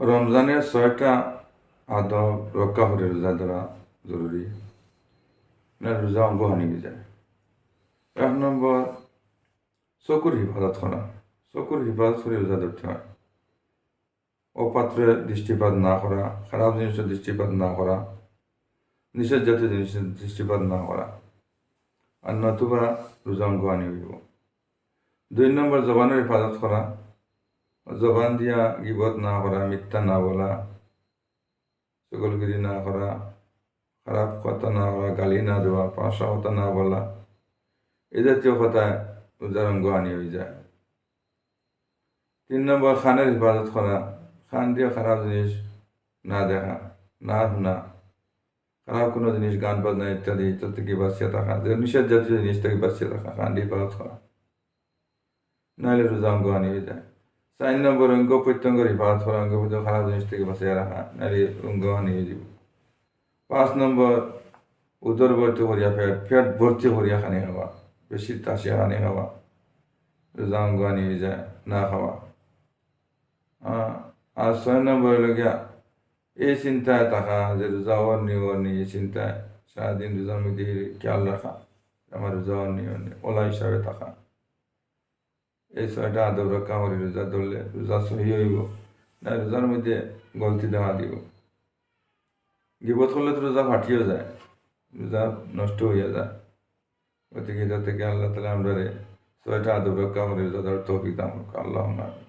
রমজানের 6টা আদব রক্ষা করে রোজা ধরা জরুরি, না রোজা অঙ্গ হানি হয়ে যায়। 1 নম্বর, চকুর হিফাজত করা। চকুর হিফাজত করে রোজা ধরতে হয়। অপাত্রে দৃষ্টিপাত না করা, খারাপ জিনিসের দৃষ্টিপাত না করা, নিষেধ জাতীয় জিনিসের দৃষ্টিপাত না করা, আর নতুবা রোজা অঙ্গ হানি হইব। 2 নম্বর, জবানের হেফাজত করা। জবান দিয়া গিবত না করা, মিথ্যা না বলা, চগলগিরি না করা, খারাপ কথা না বলা, গালি না দেওয়া, পাশা কথা না বলা, এই জাতীয় কথায় রোজার অঙ্গ হানি হয়ে যায়। 3 নম্বর, খানের হেফাজত করা। খান দিয়ে খারাপ জিনিস না দেখা, না শোনা, খারাপ কোনো জিনিস, গান বাজনা ইত্যাদি ইত্যাদি থেকে বাঁচিয়ে থাকা, যে নিষেধ জাতীয় জিনিস থেকে বাঁচিয়ে থাকা, খান দিয়ে হেফাজত করা, নাহলে রোজা অঙ্গ হানি হয়ে যায়। 4 নম্বর, অঙ্গ প্রত্যঙ্গের হেফাজত করা। অঙ্গ প্রত্যঙ্গ খারাপ জিনিস থেকে বাঁচিয়ে রাখা, নাহলে অঙ্গ হানি হয়ে যাব। 5 নম্বর, উদর ভর্তি করিয়া পেট ভর্তি করিয়া খানি খাওয়া, বেশি তাসিয়া খানি খাওয়া, রোজা অঙ্গ হানি হয়ে যায়। না খাওয়া। আর 6 নম্বর হলো গিয়া এই চিন্তায় থাকা যে রোজা অর্নি এই চিন্তায় সারাদিন রোজার মধ্যে খেয়াল রাখা, আমার রোজা অর্নি ওলা হিসাবে থাকা। এই 6টা আদব রক্ষা করি রোজা ধরলে রোজা সহি হইব, না রোজার মধ্যে গলতি দেখা দিব। গিবত করলে তো রোজা ফাটিয়েও যায়, রোজা নষ্ট হইয়া যায়। গতিকে এটা থেকে আল্লাহ তালা আমরা 6টা আদব রক্ষা করে রোজা ধরার তৌফিক দান করুক। আল্লাহুম্মা আমিন।